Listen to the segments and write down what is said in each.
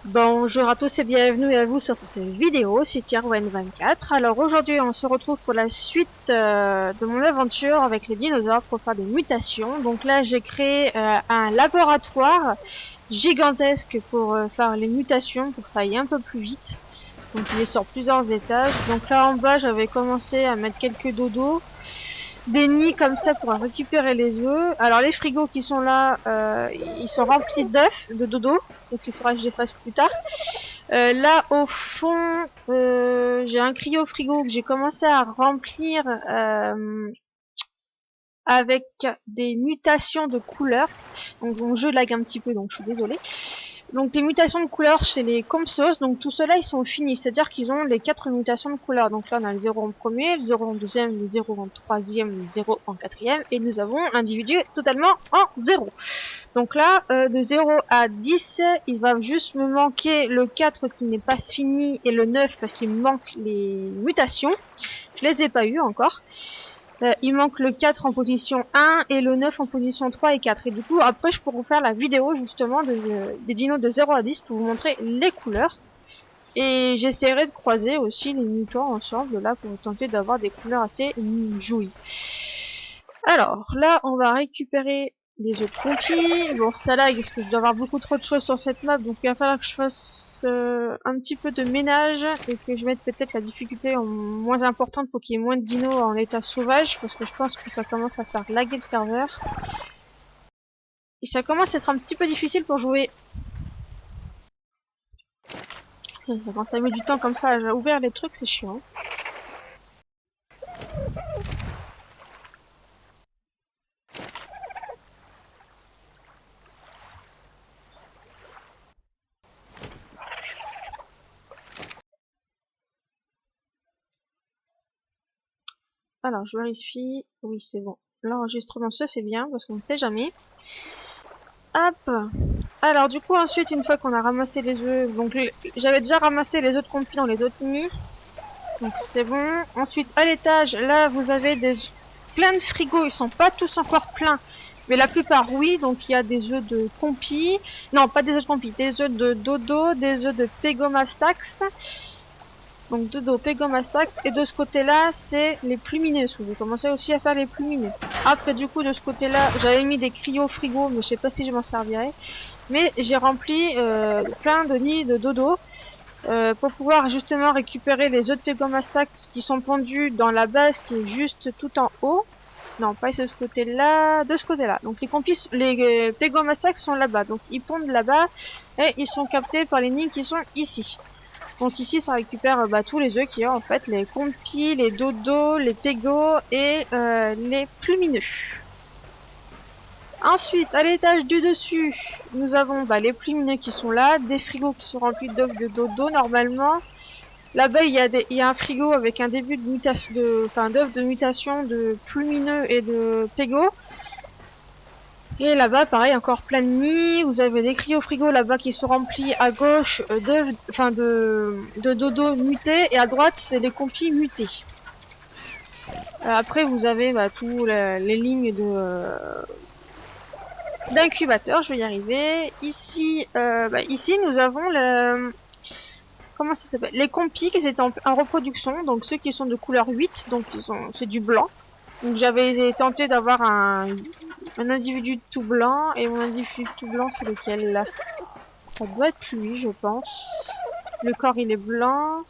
Bonjour à tous et bienvenue à vous sur cette vidéo, c'est Tierwen24. Alors aujourd'hui on se retrouve pour la suite de mon aventure avec les dinosaures pour faire des mutations. Donc là j'ai créé un laboratoire gigantesque pour faire les mutations, pour que ça aille un peu plus vite. Donc il est sur plusieurs étages. Donc là en bas j'avais commencé à mettre quelques dodos. Des nids comme ça pour récupérer les œufs. Alors les frigos qui sont là, ils sont remplis d'œufs, de dodo. Donc il faudra que je les fasse plus tard. Là au fond, j'ai un cryo frigo que j'ai commencé à remplir avec des mutations de couleurs. Donc mon jeu lag un petit peu, donc je suis désolée. Donc les mutations de couleurs chez les Compsos, donc tout cela ils sont finis, c'est-à-dire qu'ils ont les 4 mutations de couleurs. Donc là on a le 0 en premier, le 0 en deuxième, le 0 en troisième, le 0 en quatrième, et nous avons l'individu totalement en 0. Donc là, de 0 à 10, il va juste me manquer le 4 qui n'est pas fini et le 9 parce qu'il me manque les mutations. Je les ai pas eu encore. Il manque le 4 en position 1 et le 9 en position 3 et 4. Et du coup, après, je pourrais vous faire la vidéo justement des dinos de 0 à 10 pour vous montrer les couleurs. Et j'essaierai de croiser aussi les mutants ensemble là pour tenter d'avoir des couleurs assez jolies. Alors là, on va récupérer les autres compis. Bon, ça lag parce que je dois avoir beaucoup trop de choses sur cette map, donc il va falloir que je fasse un petit peu de ménage et que je mette peut-être la difficulté en moins importante pour qu'il y ait moins de dinos en état sauvage, parce que je pense que ça commence à faire laguer le serveur. Et ça commence à être un petit peu difficile pour jouer. Quand ça met du temps comme ça à ouvrir les trucs, c'est chiant. Alors, je vérifie. Oui, c'est bon. L'enregistrement se fait bien, parce qu'on ne sait jamais. Hop. Alors, du coup, ensuite, une fois qu'on a ramassé les œufs, donc j'avais déjà ramassé les autres compis dans les autres nids. Donc, c'est bon. Ensuite, à l'étage, là, vous avez plein de frigos. Ils sont pas tous encore pleins. Mais la plupart, oui. Donc, il y a des œufs de compis. Non, pas des œufs de compis. Des œufs de dodo, des œufs de pégomastax. Donc dodo, pégomastax, et de ce côté-là, c'est les plumineux. Je vais commencer aussi à faire les plumineux. Après, du coup, de ce côté-là, j'avais mis des cryos frigo, mais je sais pas si je m'en servirai. Mais j'ai rempli plein de nids de dodo pour pouvoir justement récupérer les autres pégomastax qui sont pondus dans la base qui est juste tout en haut. Non, pas de ce côté-là, de ce côté-là. Donc les pégomastax sont là-bas, donc ils pondent là-bas et ils sont captés par les nids qui sont ici. Donc ici, ça récupère tous les œufs qu'il y a en fait, les compis, les dodos, les pégos et les plumineux. Ensuite, à l'étage du dessus, nous avons les plumineux qui sont là, des frigos qui sont remplis d'œufs de dodo normalement. Là-bas, il y a un frigo avec un début de mutation, d'œufs de mutation de plumineux et de pégos. Et là-bas, pareil, encore plein de nids. Vous avez des cryos frigo là-bas qui sont remplis à gauche de dodo mutés et à droite, c'est les compis mutés. Après, vous avez tous les lignes d'incubateurs. Je vais y arriver. Ici, ici, nous avons comment ça s'appelle, les compis qui étaient en reproduction. Donc ceux qui sont de couleur 8, donc c'est du blanc. Donc j'avais tenté d'avoir un individu tout blanc, et mon individu tout blanc c'est lequel là? Ça doit être lui, je pense. Le corps il est blanc.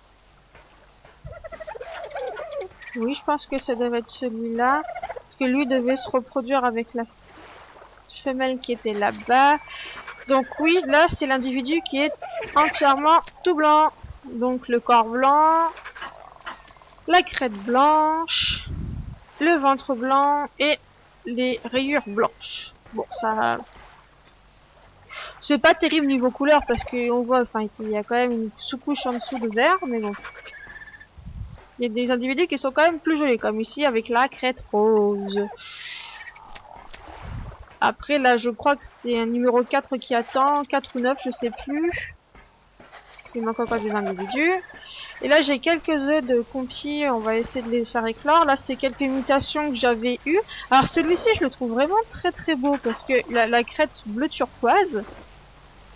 Oui, je pense que ça devait être celui-là. Parce que lui devait se reproduire avec la femelle qui était là-bas. Donc oui, là c'est l'individu qui est entièrement tout blanc. Donc le corps blanc, la crête blanche, le ventre blanc et les rayures blanches. Bon, ça, c'est pas terrible niveau couleur parce que on voit, enfin, qu'il y a quand même une sous-couche en dessous de vert, mais bon. Il y a des individus qui sont quand même plus jolis, comme ici avec la crête rose. Après, là, je crois que c'est un numéro 4 qui attend, 4 ou 9, je sais plus. Parce qu'il manque encore des individus. Et là, j'ai quelques œufs de compis, on va essayer de les faire éclore. Là, c'est quelques mutations que j'avais eues. Alors, celui-ci, je le trouve vraiment très très beau parce que la crête bleu turquoise,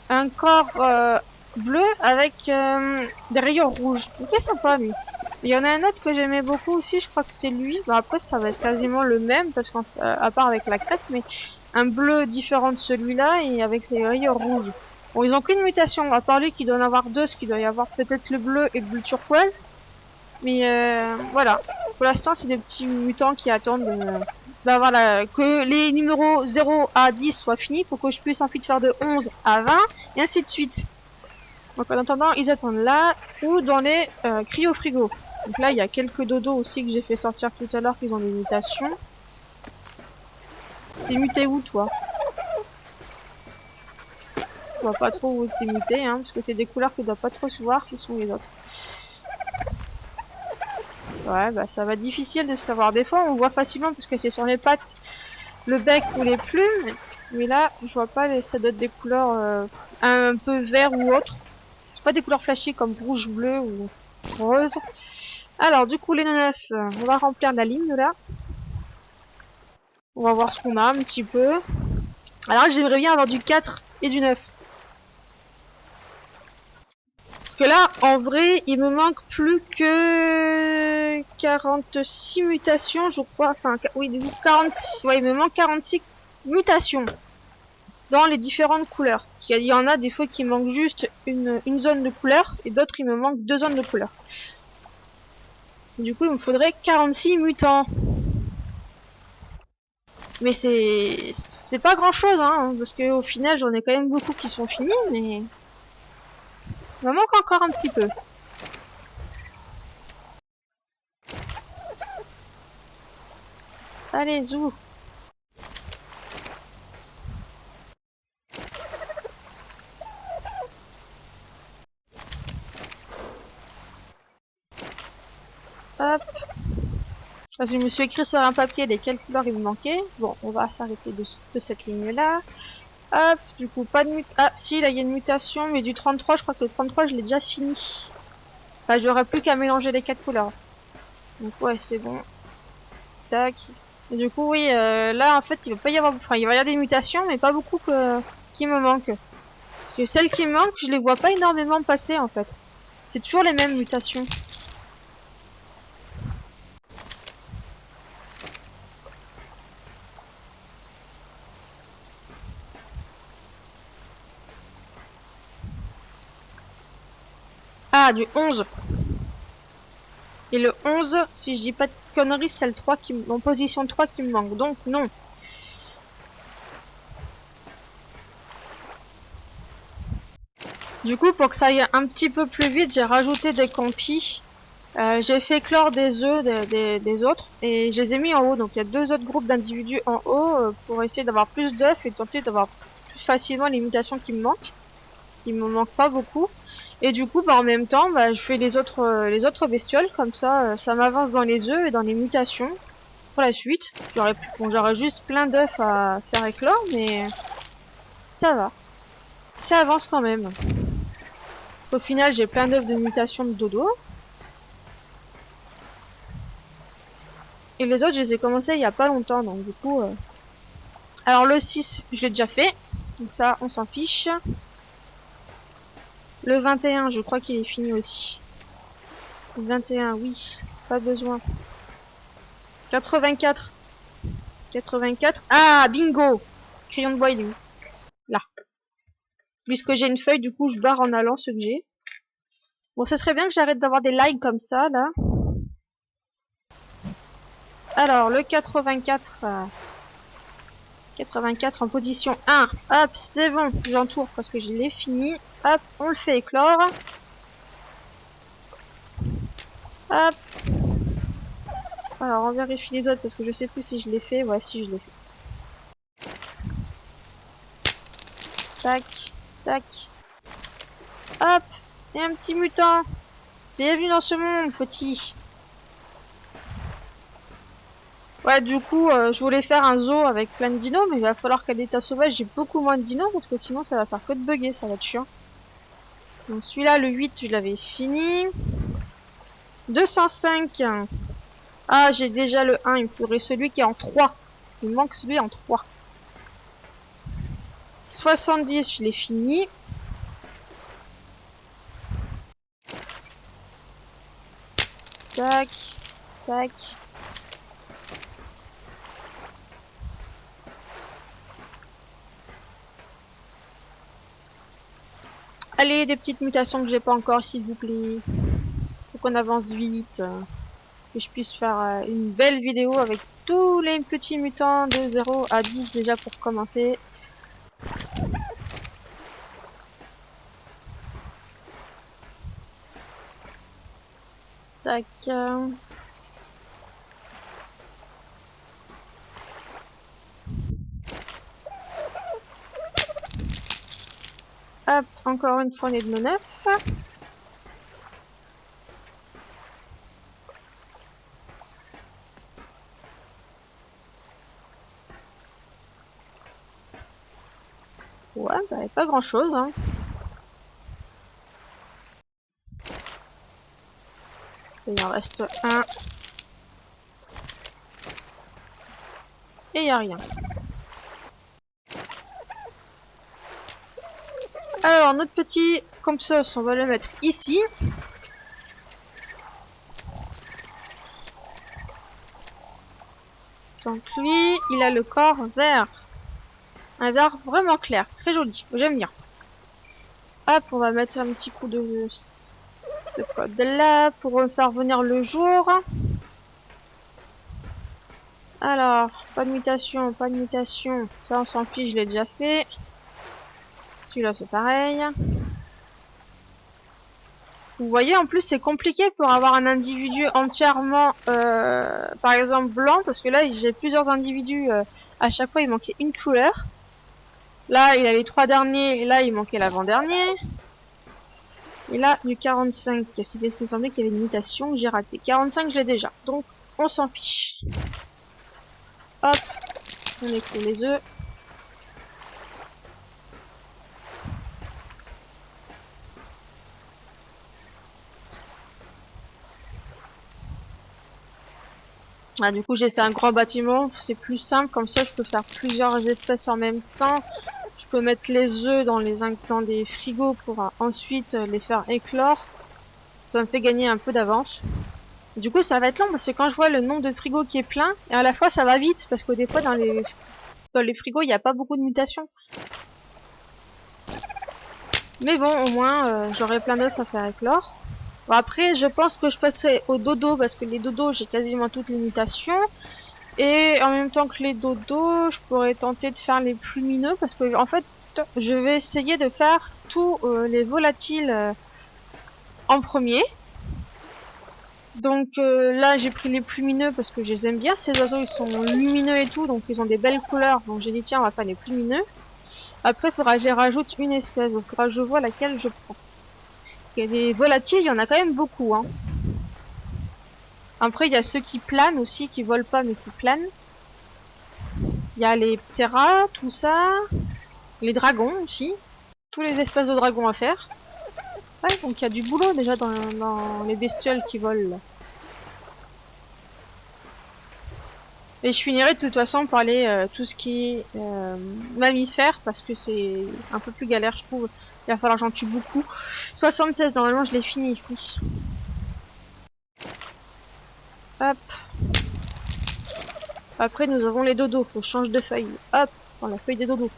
un corps bleu avec des rayures rouges. Donc c'est sympa lui. Il y en a un autre que j'aimais beaucoup aussi, je crois que c'est lui. Bah, après ça va être quasiment le même parce qu'à part avec la crête, mais un bleu différent de celui-là et avec les rayures rouges. Bon, ils ont qu'une mutation, à part lui qui doit en avoir deux, ce qui doit y avoir peut-être le bleu et le bleu turquoise. Mais voilà, pour l'instant c'est des petits mutants qui attendent bah, voilà, que les numéros 0 à 10 soient finis pour que je puisse ensuite faire de 11 à 20 et ainsi de suite. Donc en attendant, ils attendent là ou dans les cryo-frigo. Donc là, il y a quelques dodos aussi que j'ai fait sortir tout à l'heure qui ont des mutations. T'es muté où, toi? Je vois pas trop où t'es muté, hein, parce que c'est des couleurs que je dois pas trop se voir. Qui sont les autres? Ouais, bah ça va être difficile de savoir. Des fois, on voit facilement parce que c'est sur les pattes, le bec ou les plumes. Mais là, je vois pas, ça doit être des couleurs un peu vert ou autre. C'est pas des couleurs flashy comme rouge, bleu ou rose. Alors, du coup, les 9, on va remplir la ligne là. On va voir ce qu'on a un petit peu. Alors, j'aimerais bien avoir du 4 et du 9. Parce que là, en vrai, il me manque plus que 46 mutations, je crois. Enfin, oui, du coup, 46. Ouais, il me manque 46 mutations dans les différentes couleurs. Parce qu'il y en a des fois qui manquent juste une zone de couleur et d'autres, il me manque 2 zones de couleur. Du coup, il me faudrait 46 mutants. Mais c'est pas grand chose, hein, parce qu'au final, j'en ai quand même beaucoup qui sont finis, mais il me manque encore un petit peu. Allez, zou. Hop. Parce que je me suis écrit sur un papier lesquelles couleurs il me manquait. Bon, on va s'arrêter de cette ligne-là. Hop, du coup, pas de Ah, si, là, il y a une mutation, mais du 33, je crois que le 33, je l'ai déjà fini. Enfin, j'aurais plus qu'à mélanger les 4 couleurs. Donc, ouais, c'est bon. Tac. Et du coup, oui, là, en fait, il va pas y avoir... Enfin, il va y avoir des mutations, mais pas beaucoup qui me manquent. Parce que celles qui me manquent, je les vois pas énormément passer, en fait. C'est toujours les mêmes mutations. Ah, du 11. Et le 11, si je dis pas de conneries, c'est le 3 en position 3 qui me manque. Donc, non. Du coup, pour que ça aille un petit peu plus vite, j'ai rajouté des campis. J'ai fait éclore des œufs des autres et je les ai mis en haut. Donc il y a 2 autres groupes d'individus en haut pour essayer d'avoir plus d'œufs et tenter d'avoir plus facilement les mutations qui me manquent. Qui me manquent pas beaucoup. Et du coup, bah, en même temps, bah, je fais les autres bestioles. Comme ça m'avance dans les œufs et dans les mutations. Pour la suite, j'aurais juste plein d'œufs à faire éclore, mais ça va. Ça avance quand même. Au final, j'ai plein d'œufs de mutation de dodo. Et les autres, je les ai commencés il y a pas longtemps, donc du coup... Alors le 6, je l'ai déjà fait. Donc ça, on s'en fiche. Le 21, je crois qu'il est fini aussi. Le 21, oui. Pas besoin. 84. 84. Ah, bingo! Crayon de bois, il est où? Là. Puisque j'ai une feuille, du coup, je barre en allant ce que j'ai. Bon, ça serait bien que j'arrête d'avoir des likes comme ça, là. Alors, le 84... 84 en position 1. Hop, c'est bon, j'entoure parce que je l'ai fini. Hop, on le fait éclore. Hop. Alors, on vérifie les autres parce que je sais plus si je l'ai fait. Ouais, si je l'ai fait. Tac, tac. Hop, et un petit mutant. Bienvenue dans ce monde, petit. Ouais, du coup, je voulais faire un zoo avec plein de dinos, mais il va falloir qu'à l'état sauvage, j'ai beaucoup moins de dinos parce que sinon, ça va faire que de bugger, ça va être chiant. Donc celui-là, le 8, je l'avais fini. 205. Ah, j'ai déjà le 1, il me faudrait celui qui est en 3. Il me manque celui en 3. 70, je l'ai fini. Tac, tac. Allez, des petites mutations que j'ai pas encore, s'il vous plaît. Faut qu'on avance vite. Que je puisse faire une belle vidéo avec tous les petits mutants de 0 à 10 déjà pour commencer. Tac. Hop, encore une fournée de nos neufs. Ouais, bah, pas grand chose, hein. Il en reste un. Et y a rien. Alors, notre petit Compsos, on va le mettre ici. Donc lui, il a le corps vert. Un vert vraiment clair, très joli, j'aime bien. Hop, on va mettre un petit coup de ce code là pour faire venir le jour. Alors, pas de mutation, pas de mutation. Ça, on s'en fiche, je l'ai déjà fait. Celui-là, c'est pareil. Vous voyez, en plus, c'est compliqué pour avoir un individu entièrement, par exemple, blanc, parce que là, j'ai plusieurs individus. À chaque fois, il manquait une couleur. Là, il a les 3 derniers, et là, il manquait l'avant-dernier. Et là, du 45, c'est bien ce qui me semblait qu'il y avait une mutation que j'ai ratée. 45, je l'ai déjà, donc on s'en fiche. Hop, on écrit les œufs. Ah, du coup, j'ai fait un grand bâtiment, c'est plus simple, comme ça je peux faire plusieurs espèces en même temps. Je peux mettre les œufs dans des frigos pour ensuite les faire éclore. Ça me fait gagner un peu d'avance. Du coup, ça va être long parce que quand je vois le nombre de frigos qui est plein, et à la fois ça va vite parce que des fois dans les frigos, il n'y a pas beaucoup de mutations. Mais bon, au moins, j'aurai plein d'œufs à faire éclore. Bon, après, je pense que je passerai au dodo parce que les dodos, j'ai quasiment toutes les mutations. Et en même temps que les dodos, je pourrais tenter de faire les plumineux parce que en fait, je vais essayer de faire tous les volatiles en premier. Donc là, j'ai pris les plumineux parce que je les aime bien. Ces oiseaux, ils sont lumineux et tout, donc ils ont des belles couleurs. Donc j'ai dit tiens, on va faire les plumineux. Après, il faudra que j'y rajoute une espèce. Donc il faudra que je vois laquelle je prends. Parce que des volatiles, il y en a quand même beaucoup, hein. Après, il y a ceux qui planent aussi, qui volent pas mais qui planent. Il y a les pteras, tout ça. Les dragons aussi. Tous les espèces de dragons à faire. Ouais, donc il y a du boulot déjà dans les bestioles qui volent. Là. Et je finirai de toute façon par aller tout ce qui est mammifères parce que c'est un peu plus galère je trouve. Il va falloir que j'en tue beaucoup. 76 normalement je l'ai fini, oui. Hop. Après nous avons les dodos, faut que je change de feuille. Hop, dans la feuille des dodos.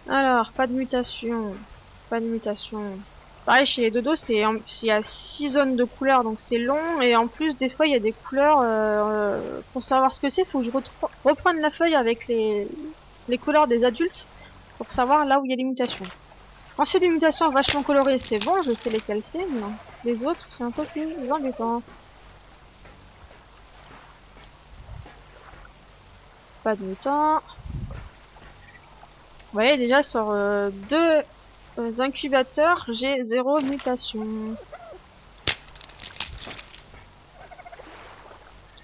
Alors, pas de mutation. Pas de mutation. Pareil, chez les dodos, il y a 6 zones de couleurs, donc c'est long. Et en plus, des fois, il y a des couleurs. Pour savoir ce que c'est, faut que je reprenne la feuille avec les couleurs des adultes pour savoir là où il y a les mutations. Quand c'est des mutations vachement colorées, c'est bon, je sais lesquelles c'est, mais non. Les autres, c'est un peu plus embêtant. Pas de mutant. Vous voyez, déjà, sur deux incubateurs, j'ai 0 mutation.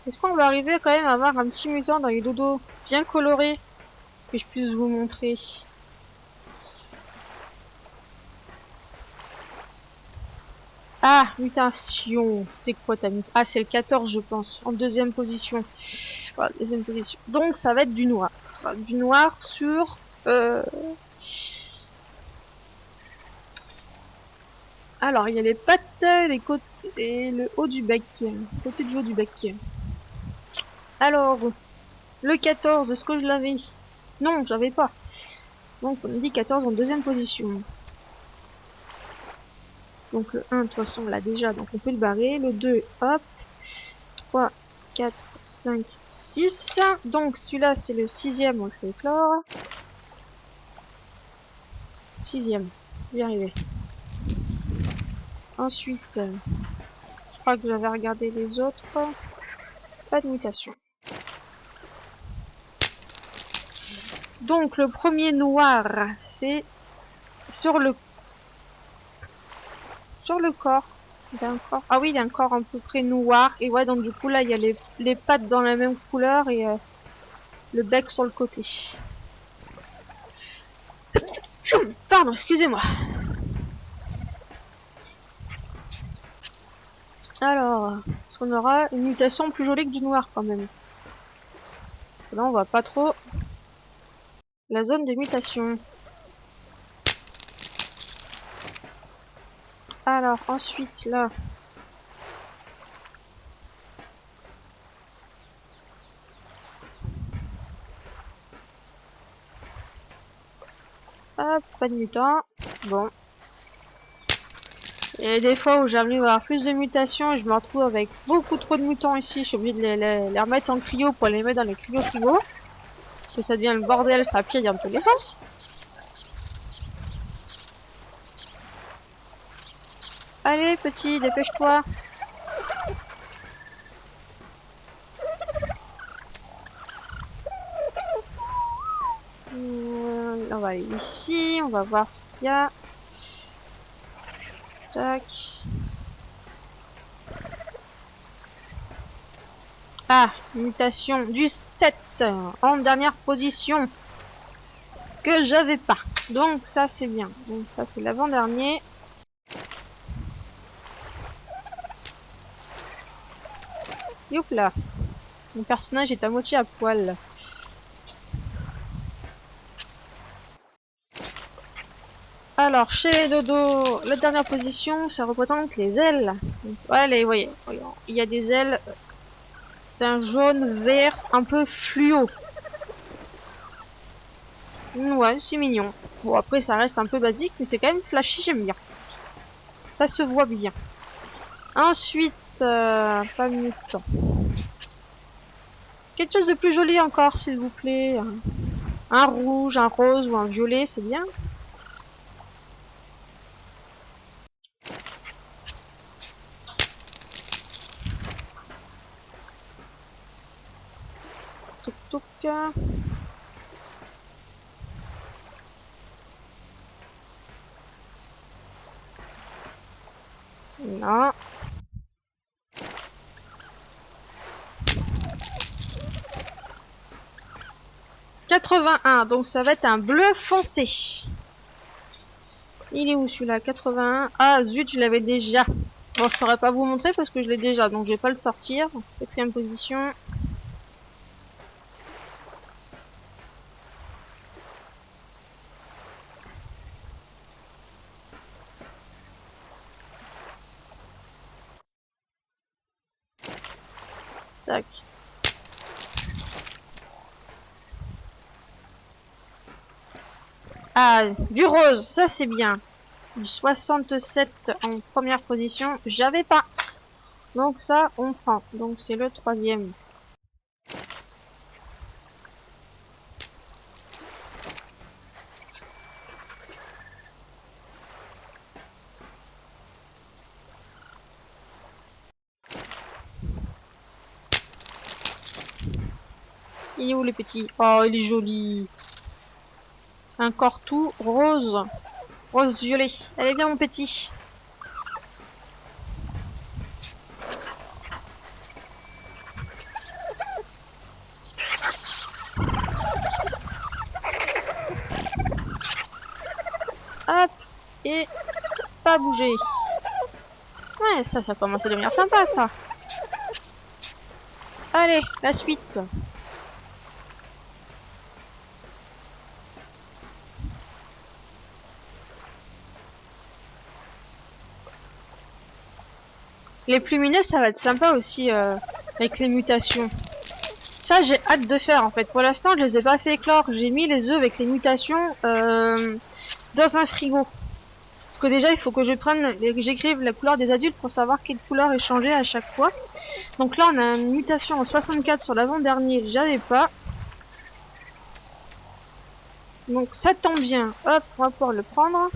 Est-ce qu'on va arriver quand même à avoir un petit mutant dans les dodos bien coloré que je puisse vous montrer? Ah, mutation, c'est quoi ta mutation? Ah, c'est le 14 je pense, en deuxième position. Voilà, deuxième position. Donc ça va être du noir. Ça sera du noir sur... Alors, il y a les pattes, les côtés et le haut du bec. Côté du haut du bec. Alors, le 14, est-ce que je l'avais? Non, j'avais pas. Donc, on a dit 14 en deuxième position. Donc, le 1, de toute façon, on l'a déjà, donc on peut le barrer. Le 2, hop. 3, 4, 5, 6. Donc, celui-là, c'est le 6e, on le fait éclore. 6e, j'y arriver. Ensuite, je crois que j'avais regardé les autres. Pas de mutation. Donc le premier noir, c'est sur le corps. Il a un corps. Ah oui, il a un corps à peu près noir. Et ouais, donc du coup là, il y a les pattes dans la même couleur et le bec sur le côté. Pardon, excusez-moi. Alors, est-ce qu'on aura une mutation plus jolie que du noir quand même? Là, on voit pas trop la zone de mutation. Alors, ensuite, là. Hop, pas de mutant. Bon. Il y a des fois où j'arrive à avoir plus de mutations et je me retrouve avec beaucoup trop de mutants ici. Je suis obligée de les remettre en cryo pour les mettre dans les cryo-frigos. Et ça devient le bordel, ça pille dans tous les sens. Allez, petit, dépêche-toi. On va aller ici, on va voir ce qu'il y a. Tac. Ah, mutation du 7 en dernière position que j'avais pas. Donc ça c'est bien. Donc ça c'est l'avant-dernier. Youp là. Mon personnage est à moitié à poil. Alors, chez les dodos, la dernière position, ça représente les ailes. Donc, ouais, vous voyez, il y a des ailes d'un jaune vert un peu fluo. Ouais, c'est mignon. Bon, après, ça reste un peu basique, mais c'est quand même flashy, j'aime bien. Ça se voit bien. Ensuite, pas mutant. Quelque chose de plus joli encore, s'il vous plaît. Un rouge, un rose ou un violet, c'est bien. Touk touk. Non. « 81, donc ça va être un bleu foncé. Il est où celui-là? 81. Ah zut, je l'avais déjà. Bon, je pourrais pas vous montrer parce que je l'ai déjà, donc je vais pas le sortir. Quatrième position. Tac. Ah, du rose, ça c'est bien. Du 67 en première position, j'avais pas. Donc ça, on prend. Donc c'est le troisième. Il est où les petits? Oh, il est joli. Un corps tout rose. Rose violet. Allez, viens mon petit. Hop. Et pas bouger. Ouais, ça commence à devenir sympa, ça. Allez, la suite. Les plumineux, ça va être sympa aussi avec les mutations. Ça, j'ai hâte de faire en fait. Pour l'instant, je les ai pas fait éclore. J'ai mis les œufs avec les mutations dans un frigo. Parce que déjà, il faut que j'écrive la couleur des adultes pour savoir quelle couleur est changée à chaque fois. Donc là, on a une mutation en 64 sur l'avant-dernier. J'avais pas. Donc ça tombe bien. Hop, on va pouvoir le prendre.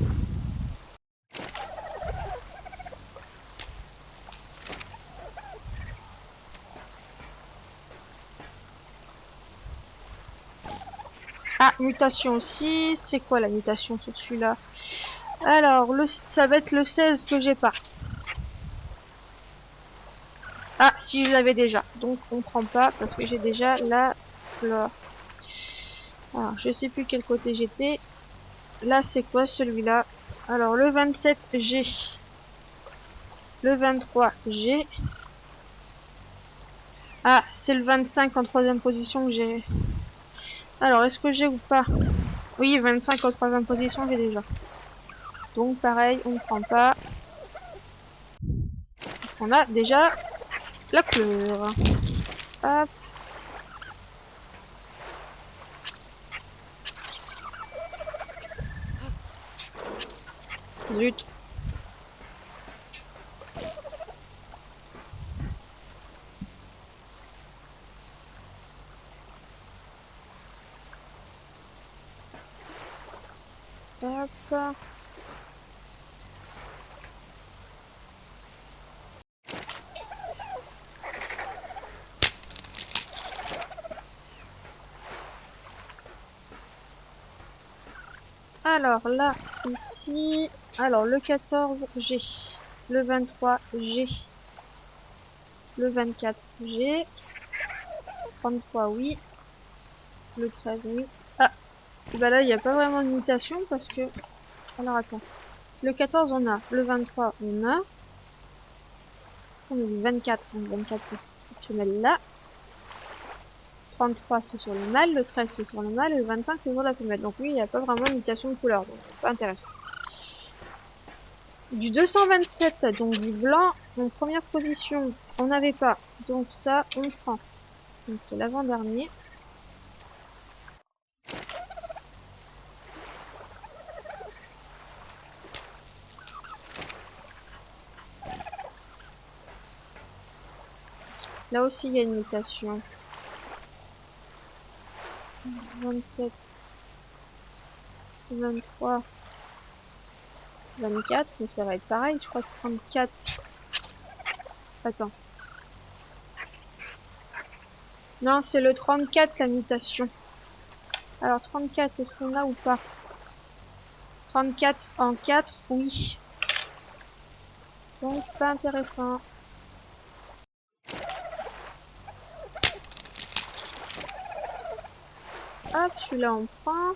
Ah, mutation aussi. C'est quoi la mutation sur celui-là? Alors, ça va être le 16 que j'ai pas. Ah, si je l'avais déjà. Donc on prend pas parce que j'ai déjà la fleur. Alors, je sais plus quel côté j'étais. Là, c'est quoi celui-là? Alors, le 27, j'ai. Le 23, j'ai. Ah, c'est le 25 en troisième position que j'ai. Alors, est-ce que j'ai ou pas? Oui, 25 en troisième position, j'ai déjà. Donc, pareil, on ne prend pas. Parce qu'on a déjà la couleur. Hop. Zut. Hop. Alors là, ici, alors le 14, j'ai. Le 23, j'ai. Le 24, j'ai. 33, oui. Le 13, oui. Ah, bah là, il n'y a pas vraiment de mutation parce que... Alors attends. Le 14, on a. Le 23, on a. On a le 24. Donc 24, c'est cette femelle-là. 33, c'est sur le mâle. Le 13, c'est sur le mâle. Et le 25, c'est sur la femelle. Donc oui, il n'y a pas vraiment de mutation de couleur. Donc pas intéressant. Du 227, donc du blanc en première position, on n'avait pas. Donc ça, on prend. Donc c'est l'avant-dernier. Là aussi, il y a une mutation. 27, 23, 24, donc ça va être pareil. Je crois que 34... Attends. Non, c'est le 34, la mutation. Alors 34, est-ce qu'on a ou pas? 34 en 4, oui. Donc pas intéressant. Hop, celui-là on prend.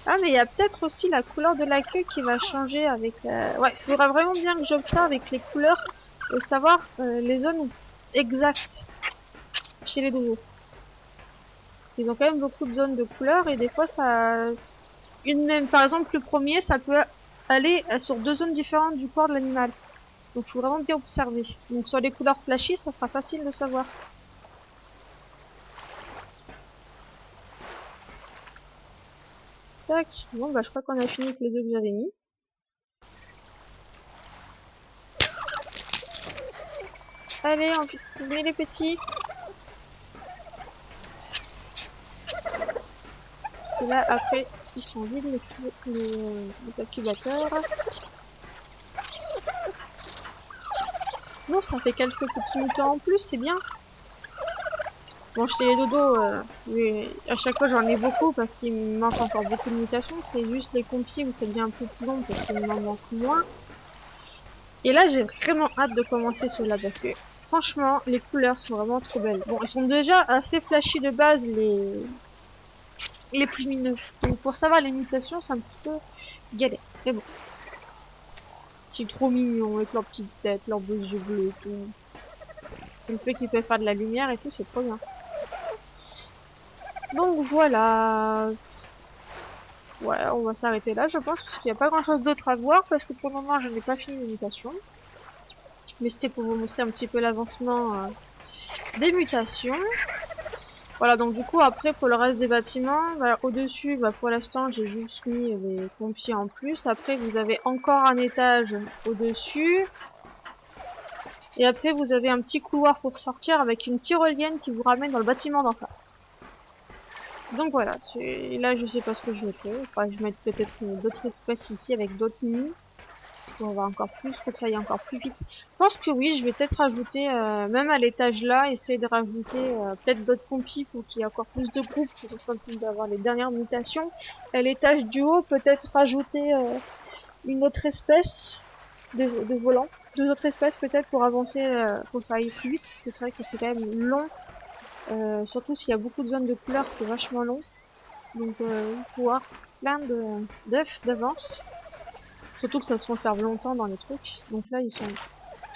Ah, mais il y a peut-être aussi la couleur de la queue qui va changer avec la... Ouais, il faudra vraiment bien que j'observe avec les couleurs et savoir les zones exactes chez les doudous. Ils ont quand même beaucoup de zones de couleurs et des fois ça... Une même, par exemple le premier, ça peut aller sur deux zones différentes du corps de l'animal. Donc il faut vraiment bien observer. Donc sur les couleurs flashy, ça sera facile de savoir. Tac. Bon bah je crois qu'on a fini avec les œufs que j'avais mis. Allez, venez les petits. Parce que là après, ils sont vides les incubateurs. Bon, ça fait quelques petits mutants en plus, c'est bien. Bon, chez les dodos, oui, à chaque fois j'en ai beaucoup parce qu'il me manque encore beaucoup de mutations. C'est juste les compis où ça devient un peu plus long parce qu'il m'en manque moins. Et là, j'ai vraiment hâte de commencer ceux-là parce que franchement, les couleurs sont vraiment trop belles. Bon, ils sont déjà assez flashy de base, les plus lumineux. Donc pour savoir les mutations, c'est un petit peu galère. Mais bon, c'est trop mignon avec leur petite tête, leurs beaux yeux bleus et tout. Et le fait qu'ils peuvent faire de la lumière et tout, c'est trop bien. Donc voilà. Ouais, on va s'arrêter là, je pense, parce qu'il n'y a pas grand chose d'autre à voir, parce que pour le moment, je n'ai pas fini l'imitation. Mais c'était pour vous montrer un petit peu l'avancement des mutations. Voilà, donc du coup, après, pour le reste des bâtiments, bah, au-dessus, bah, pour l'instant, j'ai juste mis les pompiers en plus. Après, vous avez encore un étage au-dessus. Et après, vous avez un petit couloir pour sortir avec une tyrolienne qui vous ramène dans le bâtiment d'en face. Donc voilà, là, je sais pas ce que je mettrai. Enfin, je vais mettre peut-être d'autres espèces ici avec d'autres nids. Pour avoir encore plus, pour que ça aille encore plus vite. Je pense que oui, je vais peut-être rajouter, même à l'étage là, essayer de rajouter peut-être d'autres pompiers pour qu'il y ait encore plus de groupes pour tenter d'avoir les dernières mutations. À l'étage du haut, peut-être rajouter une autre espèce de volant, deux autres espèces peut-être pour avancer, pour que ça aille plus vite, parce que c'est vrai que c'est quand même long, surtout s'il y a beaucoup de zones de couleurs, c'est vachement long. Donc pouvoir plein de d'œufs d'avance. Surtout que ça se conserve longtemps dans les trucs. Donc là, ils sont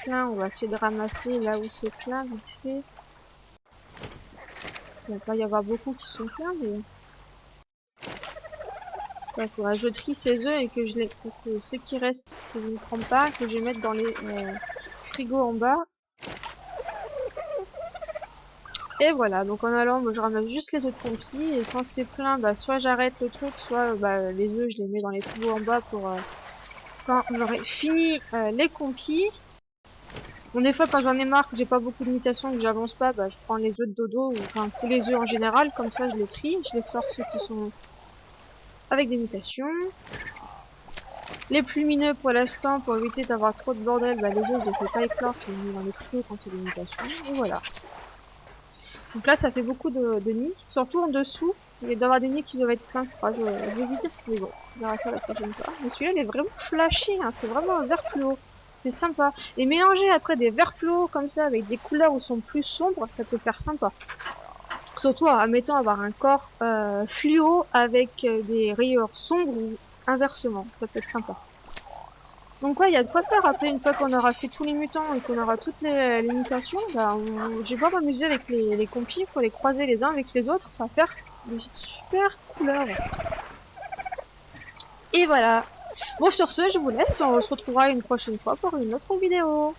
pleins. On va essayer de ramasser là où c'est plein, vite fait. Il va pas y avoir beaucoup qui sont pleins, mais... Ouais, faudra que je trie ces œufs et que je les... que ceux qui restent, que je ne prends pas, que je mette dans les frigos en bas. Et voilà, donc en allant, je ramasse juste les œufs de pompiers. Et quand c'est plein, bah, soit j'arrête le truc, soit bah, les œufs, je les mets dans les frigos en bas pour... quand j'aurai fini les compis. Bon, des fois, quand j'en ai marre, que j'ai pas beaucoup de mutations, que j'avance pas, bah, je prends les œufs de dodo, ou enfin, tous les œufs en général, comme ça, je les trie, je les sors ceux qui sont avec des mutations. Les plus lumineux, pour l'instant, pour éviter d'avoir trop de bordel, bah, les œufs, je les fais pas éclore, je les mets dans les frigos quand il y a des mutations, et voilà. Donc là, ça fait beaucoup de nids, surtout en dessous, il doit y avoir des nids qui doivent être pleins, je crois, je vais vite, mais bon, on verra ça la prochaine fois. Mais celui-là, il est vraiment flashé, hein, c'est vraiment un vert fluo. C'est sympa. Et mélanger après des verts fluo comme ça avec des couleurs où sont plus sombres, ça peut faire sympa. Surtout, admettons, avoir un corps fluo avec des rayures sombres ou inversement. Ça peut être sympa. Donc ouais, il y a de quoi faire. Après, une fois qu'on aura fait tous les mutants et qu'on aura toutes les mutations, bah, je vais pouvoir m'amuser avec les compis pour les croiser les uns avec les autres. Ça va faire des super couleurs. Et voilà. Bon, sur ce, je vous laisse. On se retrouvera une prochaine fois pour une autre vidéo.